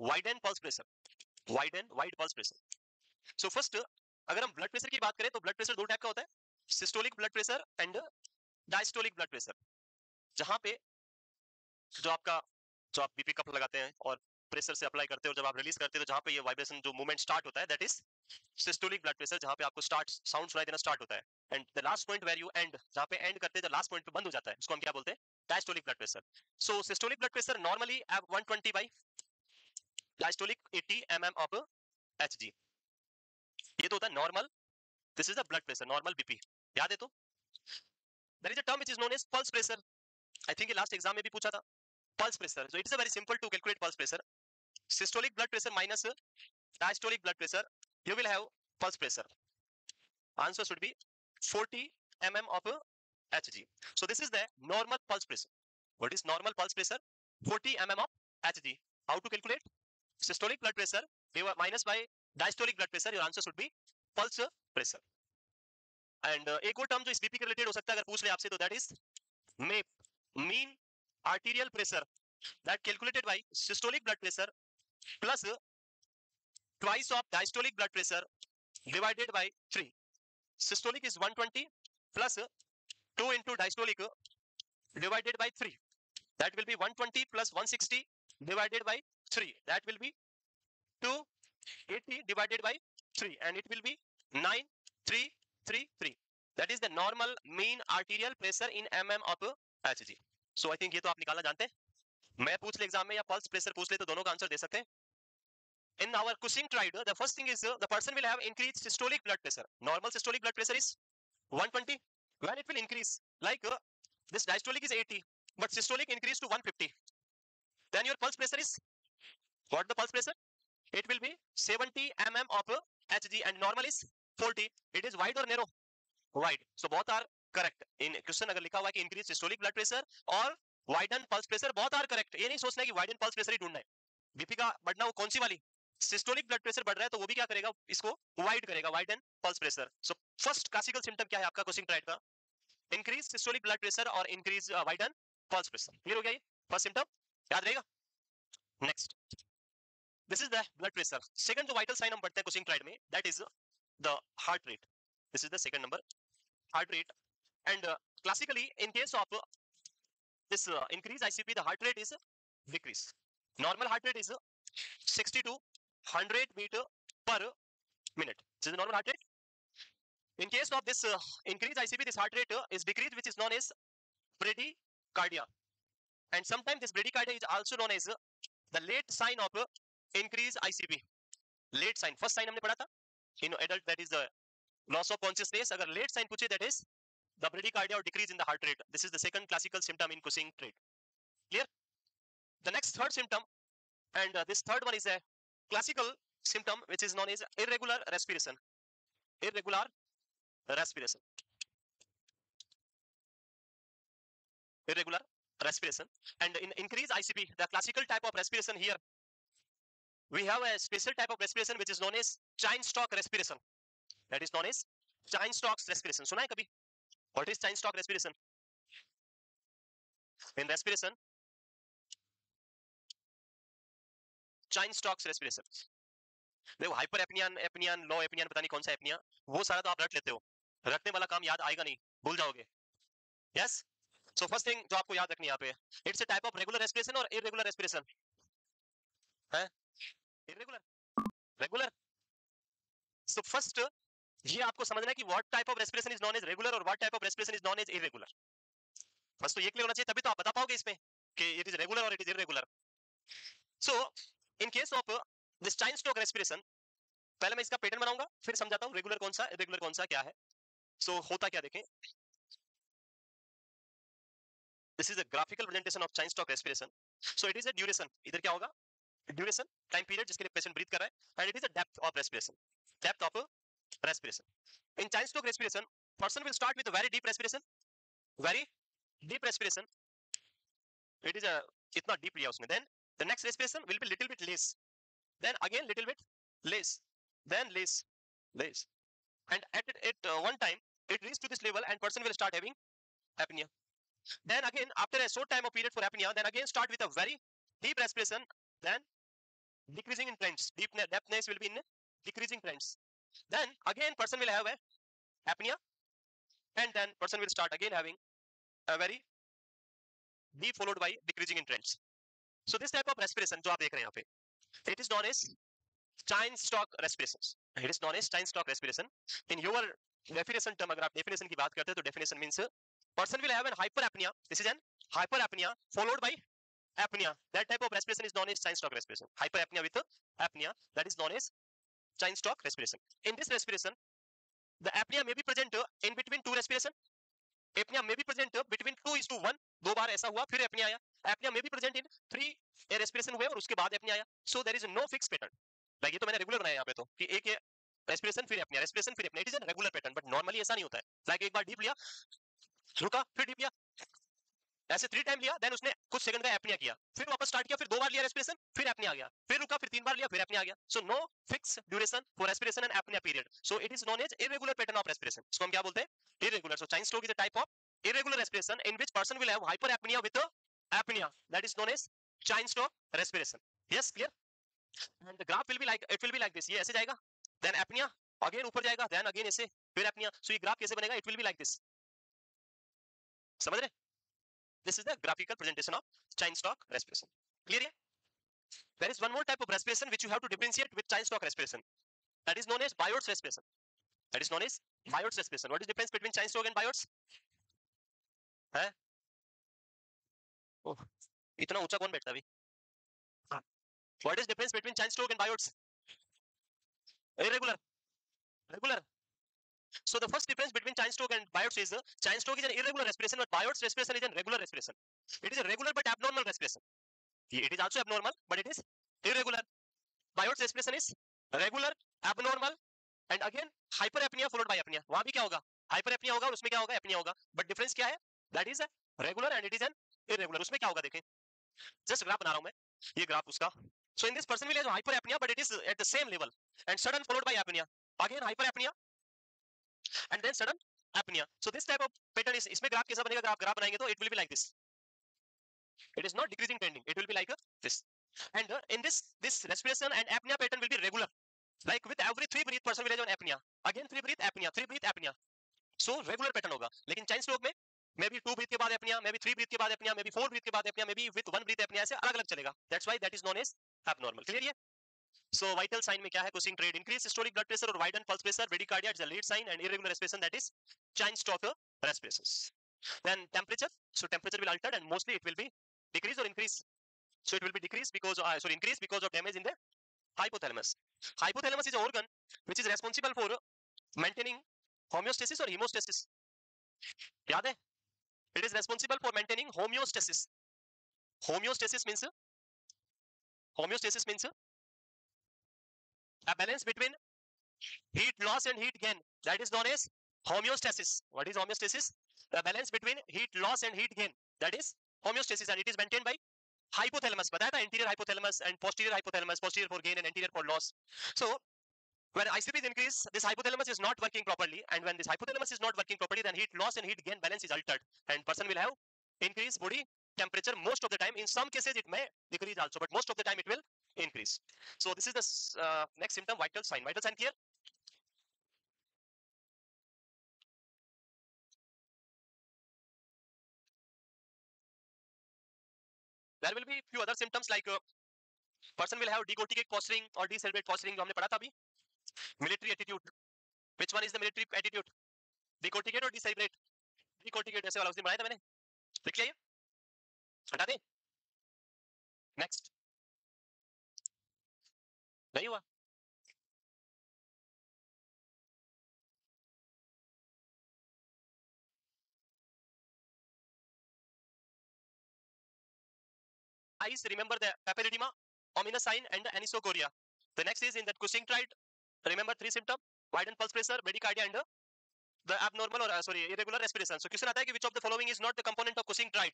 widen pulse pressure. Wide pulse pressure. So first अगर हम blood pressure की बात करें तो blood pressure दो type का होता है, systolic blood pressure and diastolic blood pressure. जहां पे जो आप बीपी कप लगाते हैं और प्रेशर से अप्लाई करते हैं और जब आप रिलीज करते हैं तो जहां पे ये वाइब्रेशन जो मूवमेंट स्टार्ट होता है, that is systolic blood pressure, जहां पे आपको स्टार्ट साउंड सुनाई देना स्टार्ट होता है. And the last point where you end, जहां पे एंड करते हैं, जो लास्ट पॉइंट पे बंद हो जाता है, उसको हम क्या बोलते हैं? Diastolic blood pressure. So systolic blood pressure normally 120 by diastolic 80 mm of Hg. ये तो होता है normal. This is the blood pressure, normal BP. याद है? तो there is a term which is known as pulse pressure. I think ये last exam में भी पूछा था. Pulse pressure. So it is a very simple to calculate pulse pressure. Systolic blood pressure minus diastolic blood pressure, you will have pulse pressure. Answer should be 40 mm of Hg. So this is the normal pulse pressure. What is normal pulse pressure? 40 mm of Hg. How to calculate? Systolic blood pressure minus by diastolic blood pressure. Your answer should be pulse pressure. And एक और term जो इस BP के related हो सकता है अगर पूछ ले आपसे तो that is map, mean arterial pressure, that calculated by systolic blood pressure plus twice of diastolic blood pressure divided by 3. Systolic is 120 plus 2 into diastolic divided by 3. That will be 120 plus 160 divided by 3. That will be 280 divided by 3 and it will be 9333. That is the normal mean arterial pressure in mm of Hg. So I think ये तो आप निकालना जानते हैं। मैं पूछ ले exam में या पल्स प्रेशर पूछ ले तो दोनों का आंसर दे सकते हैं। In our Cushing triad, the first thing is the person will have increased systolic blood pressure. Normal systolic blood pressure is 120. When it will increase, like this diastolic is 80, but systolic increase to 150. Then your pulse pressure is what? The pulse pressure? It will be 70 mm of Hg and normal is 40. It is wide or narrow? Wide. So both are correct. In question अगर लिखा हुआ है कि increased systolic blood pressure और widened pulse pressure, both are correct. ये नहीं सोचना है कि widened pulse pressure ही ढूंढना है। बीपी का बढ़ना वो कौन सी वाली? सिस्टोलिक ब्लड प्रेशर बढ़ रहा है तो वो भी क्या करेगा, इसको वाइड करेगा, widen pulse pressure. So first classical symptom क्या है आपका Cushing ट्रायड का? इंक्रीज सिस्टोलिक ब्लड प्रेशर और increase widen pulse pressure. Clear हो गया ये फर्स्ट सिम्टम, याद रहेगा। Next, this is the blood pressure. Second जो वाइटल साइन हम पढ़ते हैं Cushing ट्रायड में, that is the heart rate. This is the second number, heart rate. And classically in case of this increase ICP the heart rate is decrease. Normal heart rate is 60 to 100 beat per minute. This is the normal heart rate. In case of this increased ICP, this heart rate is decreased, which is known as bradycardia. And sometimes this bradycardia is also known as the late sign of increased ICP. Late sign, first sign हमने पढ़ा था in adult, that is the loss of consciousness. अगर late sign पूछे, that is the bradycardia or decrease in the heart rate. This is the second classical symptom in Cushing trait. Clear? The next third symptom, and this third one is a classical symptom which is known as irregular respiration. Irregular respiration. Irregular respiration. And in increased ICP, the classical type of respiration here, we have a special type of respiration which is known as Cheyne-Stokes respiration. That is known as Cheyne-Stokes respiration. सुना है कभी? What is Cheyne-Stokes respiration? In respiration, Cheyne-Stokes respiration. देखो hyper एपनियन, एपनियन, लो एपनियन, पता नहीं कौन सा apnoea, वो सारा तो आप रट लेते हो, रटने वाला काम याद आएगा नहीं, भूल जाओगे। यस, सो फर्स्ट थिंग जो आपको याद रखनी है यहाँ पे, it's a type of regular respiration और इरेगुलर रेस्पिरेशन है। Irregular, regular. सो फर्स्ट ये आपको समझना है कि what type of respiration is known as regular और what type of respiration is known as irregular. First तो ये क्लियर होना चाहिए, तभी तो आप बता पाओगे इसमें कि इट इज रेगुलर और it is irregular. So in case of this Cheyne-Stokes respiration, पहले मैं इसका पैटर्न बनाऊंगा, फिर समझाता हूँ रेगुलर कौन सा, इरेगुलर कौन सा, क्या है। सो होता क्या देखें, this is a graphical presentation of Cheyne-Stokes respiration. So it is a duration, इधर क्या होगा, ड्यूरेशन, टाइम पीरियड जिसके लिए पेशेंट ब्रीथ कर रहा है, and it is a depth of respiration, depth of respiration. In Cheyne-Stokes respiration, person will start with a very deep respiration, very deep respiration. It is a इतना deep लिया उसने. Then the next respiration will be little bit less, then again little bit less, then less, less, and at one time it reaches to this level and person will start having apnea. Then again after a short time of period for apnea, then again start with a very deep respiration, then decreasing in trends, depthness will be in decreasing trends. Then again person will have a apnea, and then person will start again having a very deep followed by decreasing in trends. So this type of respiration जो आप देख रहे हैं यहाँ पे, it is known as Cheyne-Stokes respiration. It is known as Cheyne-Stokes respiration. In your definition term, अगर आप definition की बात करते हैं तो definition means person will have an hyperapnea. This is an hyperapnea followed by apnea. That type of respiration is known as Cheyne-Stokes respiration. Hyperapnea with apnea, that is known as Cheyne-Stokes respiration. In this respiration, the apnea may be present in between two respiration. Apnea may be present between 2:1. दो बार ऐसा हुआ, फिर apnea आया. Apnea may be present in 3 respiration हुए और उसके बाद apnea आया. So there is no fixed pattern. Like ये तो मैंने रेगुलर बनाया यहाँ पे तो कि एक रेस्पिरेशन फिर apnea, रेस्पिरेशन फिर apnea. It is a regular pattern, but normally ऐसा नहीं होता है. Like एक बार डीप लिया, रुका, फिर डीप लिया, ऐसे 3 टाइम लिया, देन उसने कुछ सेकंड का एपनिया किया, फिर वापस स्टार्ट किया, फिर 2 बार लिया रेस्पिरेशन, फिर एपनिया आ गया, फिर रुका, फिर 3 बार लिया, फिर एपनिया आ गया. So no fix duration for respiration and apnea period. So it is known as irregular pattern of respiration. इसको हम क्या बोलते हैं? Irregular. So Cheyne Stokes is a type of irregular respiration in which person will have hyperapnea with apnea. That is known as chain stroke respiration. Yes, clear? And the graph will be like, it will be like this. ये ऐसे जाएगा, then apnea, again ऊपर जाएगा, then again ऐसे, फिर apnea. So ये graph कैसे बनेगा? It will be like this. समझ रहे? This is the graphical presentation of chain stroke respiration. Clear? है? There is one more type of respiration which you have to differentiate with chain stroke respiration. That is known as Biot's respiration. That is known as Biot's respiration. What is the difference between chain stroke and Biot's? है? ओह, इतना ऊंचा कौन बैठता अभी? What is difference between chain stroke and Biot's? Irregular. Regular. So the first difference between chain stroke and Biot's is chain stroke is an irregular respiration, but Biot's respiration is a regular respiration. It is a regular but abnormal respiration. It is also abnormal, but it is irregular. Biot's respiration is regular, abnormal, and again hyperapnea followed by apnea. वहां भी क्या होगा? Hyperapnea होगा और उसमें क्या होगा? Apnea होगा. But difference क्या है? That is a regular and it is an irregular. उसमें क्या होगा देखें. Just ग्राफ बना रहा हूं मैं. ये ग्राफ उसका. So in this person will have hyperapnea, but it is at the same level, and sudden followed by apnea. Again hyperapnea, and then sudden apnea. So this type of pattern is, इसमें graph कैसा बनेगा? Graph बनाएंगे तो it will be like this. It is not decreasing trending. It will be like this. And in this respiration and apnea pattern will be regular. Like with every 3 breath person will have an apnea. Again 3 breath apnea, 3 breath apnea. So regular pattern होगा. लेकिन chain stroke में maybe 2 breath के बाद apnea, maybe 3 breath के बाद apnea, maybe 4 breath के बाद apnea, maybe with 1 breath apnea, ऐसे अलग-अलग चलेगा. That's why that is known as abnormal. Clear है? So vital sign में क्या है? Cushing trade, increase systolic blood pressure or widened pulse pressure, bradycardia is the lead sign, and irregular respiration, that is chain stroke respirations. Then temperature. So temperature will alter and mostly it will be decrease or increase. So it will be decrease because increase because of damage in the hypothalamus. Hypothalamus is an organ which is responsible for maintaining homeostasis or hemostasis. याद है? It is responsible for maintaining homeostasis. Homeostasis means a balance between heat loss and heat gain. That is known as homeostasis. What is homeostasis? The balance between heat loss and heat gain. That is homeostasis, and it is maintained by hypothalamus. बताया था anterior hypothalamus and posterior hypothalamus. Posterior for gain and anterior for loss. So when ICP is increased, this hypothalamus is not working properly, and when this hypothalamus is not working properly, then heat loss and heat gain balance is altered, and person will have increased body temperature most of the time. In some cases it may decrease also, but most of the time it will increase. So this is the next symptom, vital sign. Vital sign here. There will be few other symptoms like person will have decorticate posturing or decerebrate posturing, जो हमने पढ़ा था अभी. Military attitude. Which one is the military attitude? Decorticate or decerebrate? Decorticate ऐसे वाला उस दिन बनाया था मैंने. लिख लिया ये? हटा दे. Next. नहीं हुआ. Eyes, remember the papilledema, ominous sign, and the anisocoria. The next is in that Cushing triad. Remember 3 symptoms: widened pulse pressure, bradycardia, and the abnormal or irregular respiration. So question आता है कि which of the following is not the component of Cushing triad?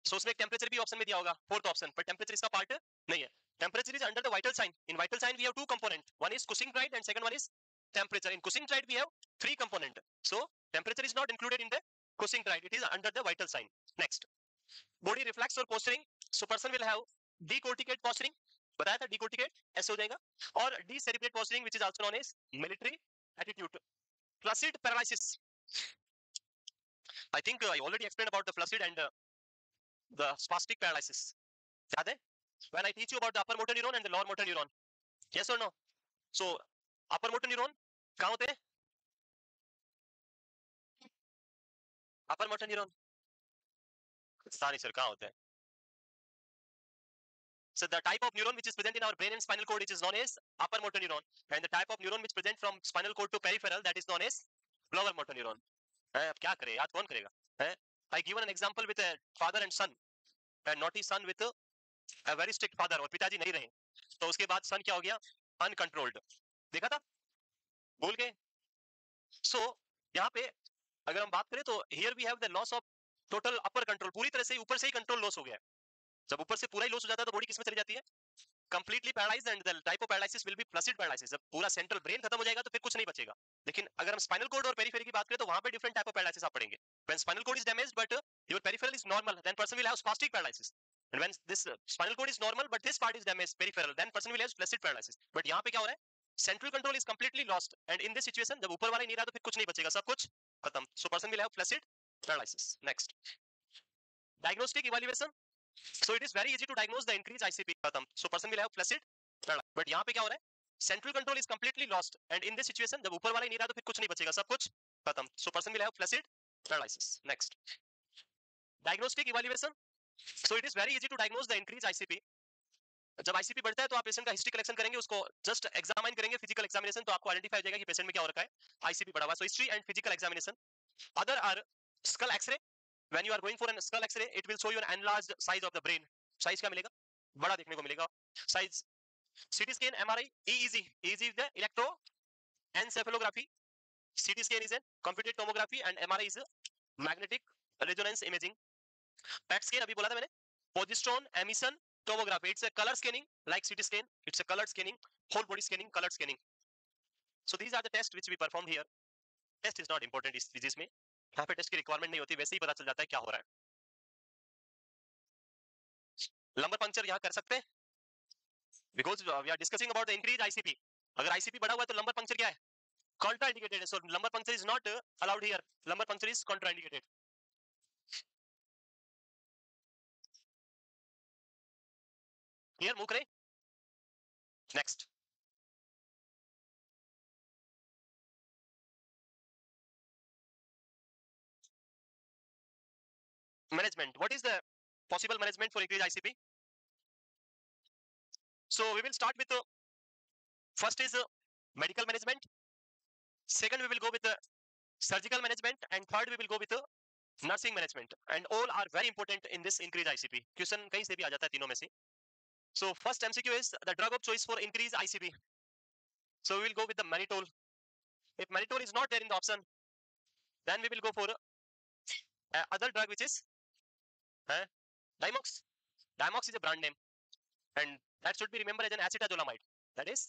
So उसमें temperature भी option में दिया होगा, fourth option, पर temperature इसका पार्ट नहीं है. Temperature is under the vital sign. In vital sign we have 2 components. One is Cushing triad and second one is temperature. In Cushing triad we have 3 components. So temperature is not included in the Cushing triad. It is under the vital sign. Next, body reflex or posturing. So person will have decorticate posturing. बताया था decorticate ऐसे हो जाएगा, और decerebrate posturing which is also known as military attitude. Flaccid paralysis. I think I already explained about the flaccid and the spastic paralysis. याद है? When I teach you about the upper motor neuron and the lower motor neuron. Yes or no? So upper motor neuron कहाँ होते हैं? Upper motor neuron. सारी sir कहाँ होते हैं? So the type of neuron which is present in our brain and spinal cord, which is known as upper motor neuron, and the type of neuron which present from spinal cord to peripheral, that is known as lower motor neuron. अब क्या करें? याद कौन करेगा? I given an example with a father and son, a naughty son with a very strict father, और पिताजी नहीं रहे, तो उसके बाद son क्या हो गया? Uncontrolled. देखा था? भूल गए? So यहाँ पे अगर हम बात करें तो here we have the loss of total upper control, पूरी तरह से ऊपर से ही कंट्रोल लॉस हो गया है। जब ऊपर से पूरा ही लॉस हो जाता है तो बॉडी किसमें चली जाती है? Completely paralysed, and the type of paralysis will be flaccid paralysis. जब पूरा सेंट्रल ब्रेन खत्म हो जाएगा तो फिर कुछ नहीं बचेगा। लेकिन अगर हम स्पाइनल कॉर्ड और पेरिफेरी की बात करें तो वहां पे डिफरेंट टाइप ऑफ पैरालिसिस आप पढ़ेंगे। When spinal cord is damaged but your peripheral is normal, then person will have spastic paralysis. And when this spinal cord is normal but this part is damaged peripheral, then person will have flaccid paralysis. But यहाँ पे क्या हो रहा है? Central control is completely lost, and in this situation जब ऊपर वाला ही नहीं रहा तो फिर कुछ नहीं बचेगा, सब कुछ खत्म. So person will have flaccid paralysis. Next, diagnostic evaluation. So it is very easy to diagnose the increased ICP. खत्म. So person will have flaccid paralysis. But यहाँ पे क्या हो रहा है? Central control is completely lost, and in this situation जब ऊपर वाला ही नहीं रहा तो फिर कुछ नहीं बचेगा, सब कुछ खत्म. So person will have flaccid paralysis. Next, diagnostic evaluation. So it is very easy to diagnose the increased ICP. जब ICP बढ़ता है तो आप पेशेंट का हिस्ट्री कलेक्शन करेंगे, उसको जस्ट एग्जामिन करेंगे, फिजिकल एग्जामिनेशन, तो आपको आइडेंटिफाई हो जाएगा कि पेशेंट में क्या हो रखा है, ICP बढ़ा हुआ. So history and physical examination. Other are skull x-ray. When you are going for an skull x-ray it will show you an enlarged size of the brain. Size क्या मिलेगा? बड़ा देखने को मिलेगा size. CT scan, MRI, EEG. EEG is the electroencephalography. CT scan is an computed tomography and MRI is magnetic resonance imaging. PET scan अभी बोला था मैंने, positron emission tomography. It's a color scanning like CT scan. It's a color scanning, whole body scanning, color scanning. So these are the tests which we perform here. Test is not important इस disease में, यहाँ पे test की requirement नहीं होती, वैसे ही पता चल जाता है क्या हो रहा है. लंबर पंक्चर यहाँ कर सकते हैं because we are discussing about the increased ICP. अगर ICP बढ़ा हुआ है तो लंबर पंक्चर क्या है? Contraindicated है. So lumbar puncture is not allowed here. Lumbar puncture is contraindicated. Here, move करें. Next. Management. What is the possible management for increased ICP? So we will start with first is medical management. Second we will go with surgical management, and third we will go with nursing management. And all are very important in this increased ICP. Question कहीं से भी आ जाता है तीनों में से. So first MCQ is the drug of choice for increased ICP. So we will go with the mannitol. If mannitol is not there in the option, then we will go for other drug which is Dimox. Dimox is a brand name, and that should be remembered as an acetazolamide. That is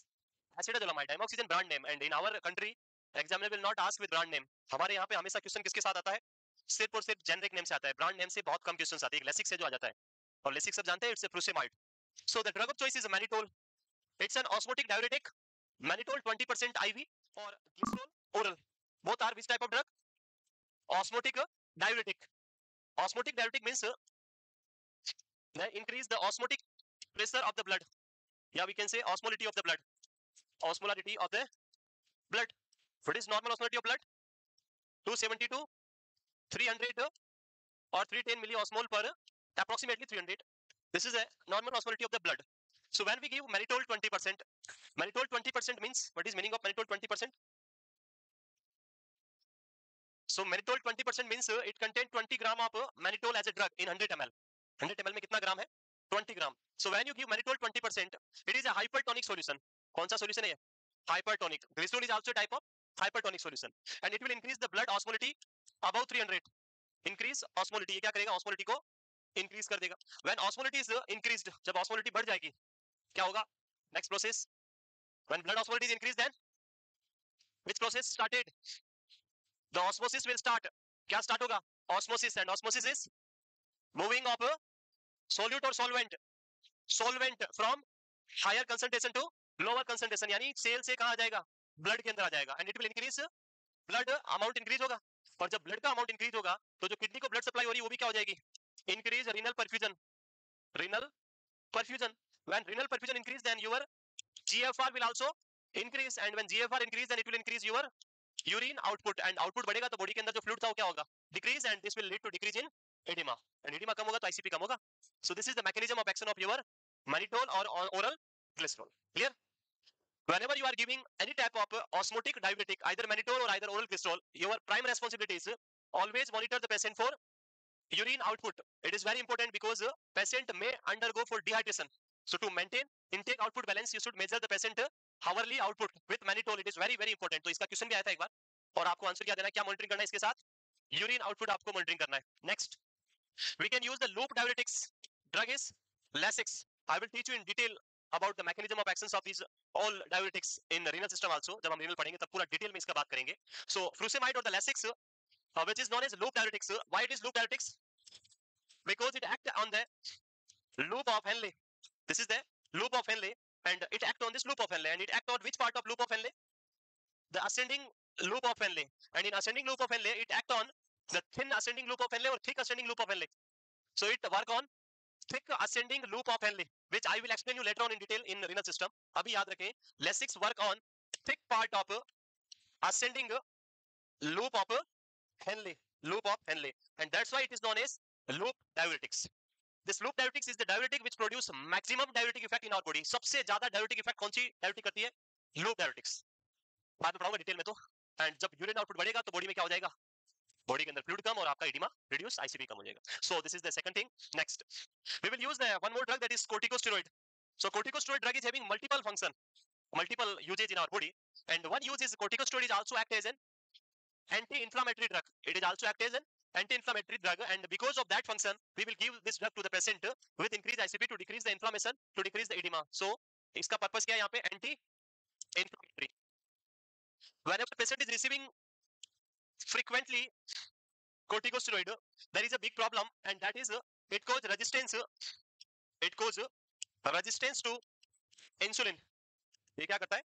acetazolamide. Dimox is a brand name, and in our country examiner will not ask with brand name. हमारे यहाँ पे हमेशा question किसके साथ आता है? सिर्फ और सिर्फ जेनरिक नेम से आता है. ब्रांड नेम से बहुत कम क्वेश्चन आते हैं. लेसिक से जो आ जाता है, और लेसिक सब जानते हैं, it's a frusemide. So the drug of choice is mannitol. It's an osmotic diuretic. Mannitol 20% IV or glycerol oral. Both are which type of drug? Osmotic diuretic. Osmotic diuretic means increase the osmotic pressure of the blood. Yeah, we can say osmolality of the blood. Osmolality of the blood. What is normal osmolality of blood? 272, 300 or 310 milliosmol per approximately 300. This is a normal osmolality of the blood. So when we give mannitol 20%, mannitol 20% means, what is meaning of mannitol 20%? So mannitol 20% means it contains 20 gram of mannitol as a drug in 100 ml. 100 ml में कितना ग्राम है? 20 gram. So when you give mannitol 20%, it is a hypertonic solution. कौन सा solution है ये? Hypertonic. Glycerol is also a type of hypertonic solution, and it will increase the blood osmolality above 300. Increase osmolality. ये क्या करेगा? Osmolality को increase कर देगा. When osmolality is increased, जब osmolality बढ़ जाएगी, क्या होगा? Next process. When blood osmolality is increased, then which process started? The osmosis will start. क्या start होगा? Osmosis, and osmosis is moving of solute or solvent from higher concentration to lower concentration. यानी cell से कहाँ आ जाएगा? Blood के अंदर आ जाएगा, and it will increase blood amount increase होगा. और जब ब्लड का अमाउंट इंक्रीज होगा तो जो किडनी को ब्लड सप्लाई हो रही है वो भी क्या हो जाएगी? Increase renal perfusion. Renal perfusion. When renal perfusion increase, then your GFR will also increase, and when GFR increase, then it will increase your urine output, and output बढ़ेगा तो बॉडी के अंदर जो फ्लूइड था वो क्या होगा? Decrease, and this will lead to decrease in edema, and edema कम होगा तो ICP कम होगा. So this is the mechanism of action of your mannitol or oral glycerol. Clear? Whenever you are giving any type of osmotic diuretic, either mannitol or either oral glycerol, your prime responsibility is always monitor the patient for urine output. It is very important because patient may undergo for dehydration. So to maintain intake output balance, you should measure the patient hourly output with mannitol. It is very very important. तो इसका question भी आया था एक बार, और आपको answer क्या देना है, क्या मॉनिटरिंग करना है इसके साथ? यूरिन आउटपुट आपको मॉनिटरिंग करना है. Next, We can use the loop diuretics. Drug is Lasix. I will teach you in detail about the mechanism of actions of these all diuretics in the renal system also. जब हम renal पढ़ेंगे तब पूरा detail में इसका बात करेंगे. So furosemide or the Lasix, which is known as loop diuretics. Why it is loop diuretics? Because it acts on the loop of Henle. This is the loop of Henle, and it acts on this loop of Henle, and it acts on which part of loop of Henle? The ascending loop of Henle, and in ascending loop of Henle, it acts on the thin ascending loop of Henle or thick ascending loop of Henle. So it work on thick ascending loop of Henle, which I will explain you later on in detail in renal system. अभी याद रखें, Lasix work on thick part of ascending loop of Henle, and that's why it is known as loop diuretics. This loop diuretics is the diuretic which produce maximum diuretic effect in our body. सबसे ज्यादा diuretic effect कौन सी diuretic करती है? Loop diuretics. बाद में पढ़ाऊंगा detail में तो. And जब यूरिन आउटपुट बढ़ेगा तो बॉडी में क्या हो जाएगा? बॉडी के अंदर फ्लूइड कम और आपका एडिमा रिड्यूस, आईसीपी कम हो जाएगा. So this is the second thing. Next, we will use the one more drug, that is corticosteroid. So corticosteroid drug is having multiple function, multiple usage in our body, and one use is corticosteroid is also act as an anti-inflammatory drug. It is also act as an anti-inflammatory drug, and because of that function we will give this drug to the patient with increased ICP to decrease the inflammation, to decrease the edema. So इसका purpose क्या है यहाँ पे? anti-inflammatory. Whenever the patient is receiving frequently corticosteroid, there is a big problem, and that is it cause resistance to insulin. ये क्या करता है?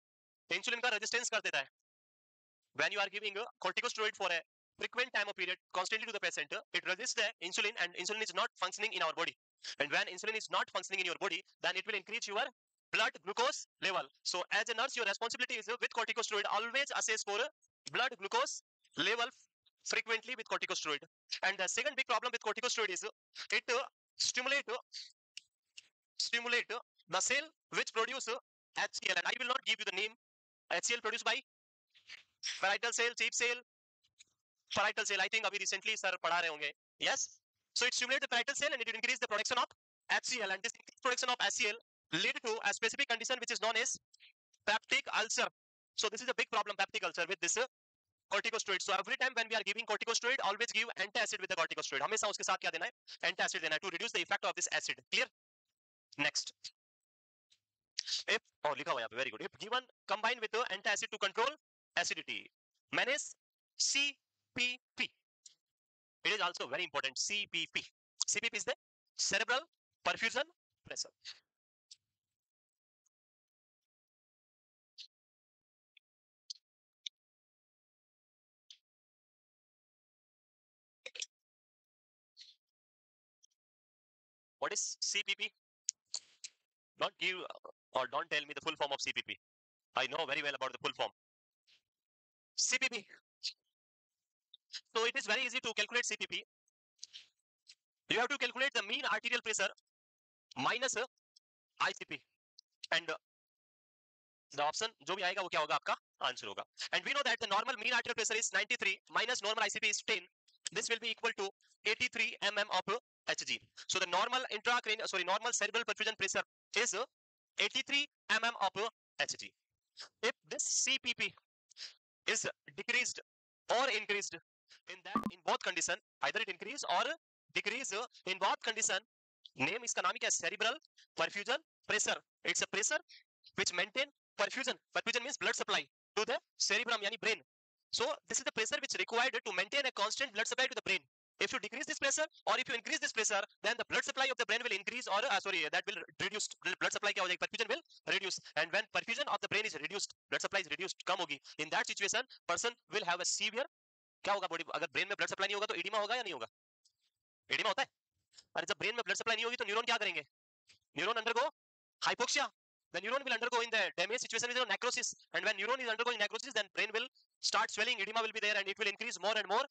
Insulin का रेजिस्टेंस कर देता है. When you are giving corticosteroid for a frequent time of period constantly to the patient, it resists the insulin, and insulin is not functioning in our body. And when insulin is not functioning in your body, then it will increase your blood glucose level. So as a nurse, your responsibility is with corticosteroid always assess for blood glucose level frequently with corticosteroid. And the second big problem with corticosteroid is it stimulate the cell which produce HCl, and I will not give you the name. HCl produced by parietal cell, sheep cell, parietal cell. I think अभी recently sir पढ़ा रहे होंगे. Yes. So it stimulates the parietal cell and it will increase the production of HCl, and this production of HCl lead to a specific condition which is known as peptic ulcer. So this is a big problem, peptic ulcer, with this corticosteroid. So every time when we are giving corticosteroid, always give antacid with the corticosteroid. हमेशा उसके साथ क्या देना है? Antacid देना है to reduce the effect of this acid. Clear? Next. If लिखा हुआ यहाँ पे, very good. If given combined with antacid to control acidity, manage CPP. It is also very important. CPP. CPP is the cerebral perfusion pressure. What is CPP? Don't give or don't tell me the full form of CPP. I know very well about the full form. CPP. So it is very easy to calculate CPP. You have to calculate the mean arterial pressure minus ICP, and the option जो भी आएगा वो क्या होगा? आपका answer होगा. And we know that the normal mean arterial pressure is 93 minus normal ICP is 10. This will be equal to 83 mm of Hg. So the normal normal cerebral perfusion pressure is 83 mm of Hg. If this CPP is decreased or increased, in both condition, either it increase or decrease, in both condition, name इसका नाम क्या है? Cerebral perfusion pressure. It's a pressure which maintain perfusion. Perfusion means blood supply to the cerebrum, yani brain. So this is the pressure which required to maintain a constant blood supply to the brain. If you decrease this pressure or if you increase this pressure, then the blood supply of the brain will increase, or that will reduce. Blood supply क्या हो जाएगा? Perfusion will reduce, and when perfusion of the brain is reduced, blood supply is reduced, कम होगी. In that situation, person will have a severe क्या होगा? Body, अगर brain में blood supply नहीं होगा तो एडिमा होगा या नहीं होगा? एडिमा होता है. अरे जब ब्रेन में ब्लड सप्लाई नहीं होगी तो न्यूरॉन क्या करेंगे? Neuron undergo hypoxia. The neuron will undergo in the damage situation with necrosis, and when neuron is undergoing necrosis, then brain will start swelling, edema will be there, and it will increase more and more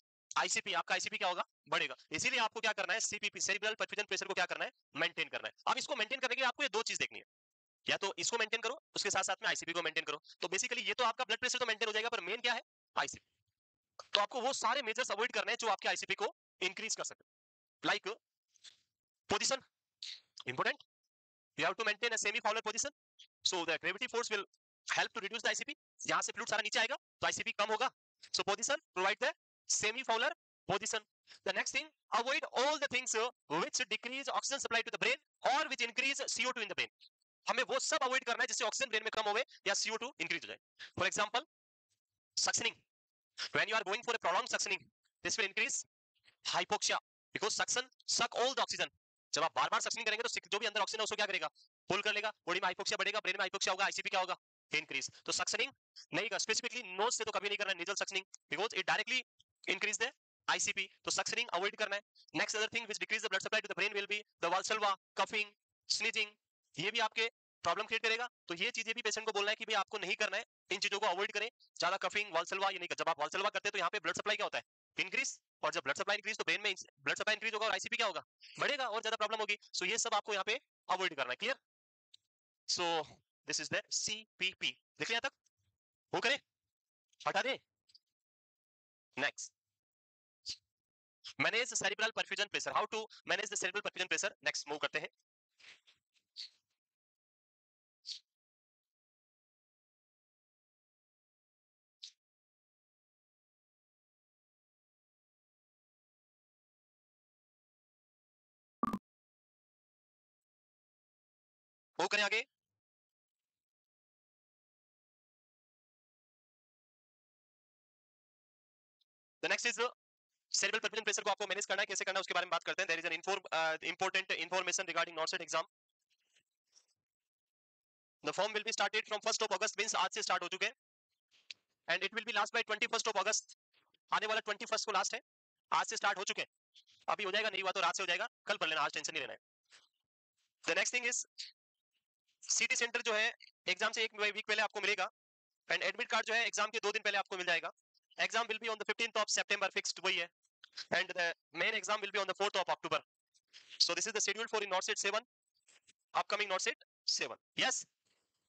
ICP. आपका ICP क्या होगा? बढ़ेगा. इसीलिए आपको क्या करना है? CPP, cerebral perfusion pressure को क्या करना है? मेंटेन करना है. अब इसको मेंटेन करने के लिए आपको ये दो चीज देखनी है. या तो इसको मेंटेन करो, उसके साथ साथ में ICP को मेंटेन करो. तो बेसिकली ये तो आपका ब्लड प्रेशर तो मेंटेन हो जाएगा, पर मेन क्या है? ICP. तो आपको वो सारे मेजर्स अवॉइड करने हैं जो आपके ICP को इंक्रीज कर सके. Like position, important. You have to maintain a semi-fowler position, so the gravity force will help to reduce the ICP. यहाँ से फ्लूइड सारा नीचे आएगा तो ICP कम होगा. So position, provide the semi-fowler position. The next thing, avoid all the things which decrease oxygen supply to the brain or which increase CO2 in the brain. हमें वो सब अवॉइड करना है जिससे ऑक्सीजन ब्रेन में कम होवे या CO2 इंक्रीज हो जाए. For example, suctioning. When you are going for a prolonged suctioning, this will increase hypoxia because suction suck all the oxygen. जब आप बार-बार सक्शनिंग करेंगे तो जो भी अंदर ऑक्सीजन है उसको क्या करेगा, पुल कर लेगा, बॉडी में हाइपोक्सिया बढ़ेगा, ब्रेन में हाइपोक्सिया होगा, आईसीपी क्या होगा, इंक्रीज. तो सक्शनिंग नहीं कर, स्पेसिफिकली नोज से तो कभी नहीं करना nasal suctioning because it directly increase the ICP. तो सक्शनिंग अवॉइड करना है. Next other thing which decrease the blood supply to the brain will be the Valsalva, coughing, sneezing. ये भी आपके प्रॉब्लम क्रिएट करेगा. तो ये चीजें भी पेशेंट को बोलना है कि भाई आपको नहीं करना है, इन चीजों को अवॉइड करें. ज्यादा कफिंग, वाल्सल्वा ये नहीं कर. जब आप वाल्सल्वा करते हैं तो यहाँ पे ब्लड सप्लाई क्या होता है, इंक्रीज. और जब ब्लड सप्लाई इंक्रीज तो ब्रेन में ब्लड सप्लाई इंक्रीज होगा और आईसीपी क्या होगा, बढ़ेगा और ज्यादा प्रॉब्लम होगी. सो ये सब आपको यहाँ पे अवॉइड करना है. Clear? So this is the CPP. देख लिया तक? वो करें, हटा दे. Next, manage cerebral perfusion pressure. How to manage the cerebral perfusion pressure. Next move करते हैं. मूव करें आगे. The next is cerebral perfusion pressure को आपको मैनेज करना है, कैसे करना है उसके बारे में बात करते हैं. There is an important information regarding NORCET exam. The form will be started from 1st of August, means आज से स्टार्ट हो चुके हैं. And it will be last by 21st of August. आने वाला 21st को लास्ट है. आज से स्टार्ट हो चुके हैं. अभी हो जाएगा, नहीं हुआ तो रात से हो जाएगा, कल पढ़ लेना, आज टेंशन नहीं लेना है. The next thing is city centre जो है एग्जाम से एक वीक पहले आपको मिलेगा. एंड एडमिट कार्ड जो है एग्जाम के 2 दिन पहले आपको मिल जाएगा. Exam will be on the 15th of September, fixed वही है. And the main exam will be on the 4th of October. So this is the schedule for in नॉर्सेट 7, upcoming नॉर्सेट 7. Yes.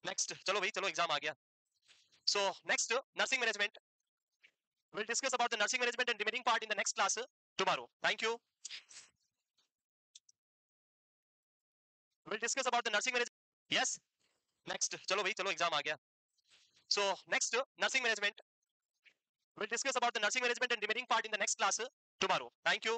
Next, चलो भाई चलो, एग्जाम आ गया. So next, nursing management. we'll discuss about the nursing management and remaining part in the next class tomorrow. Thank you. we'll discuss about the nursing management. Yes. Next, चलो भाई चलो, exam आ गया. So next, nursing management. we'll discuss about the nursing management and remaining part in the next class tomorrow. Thank you.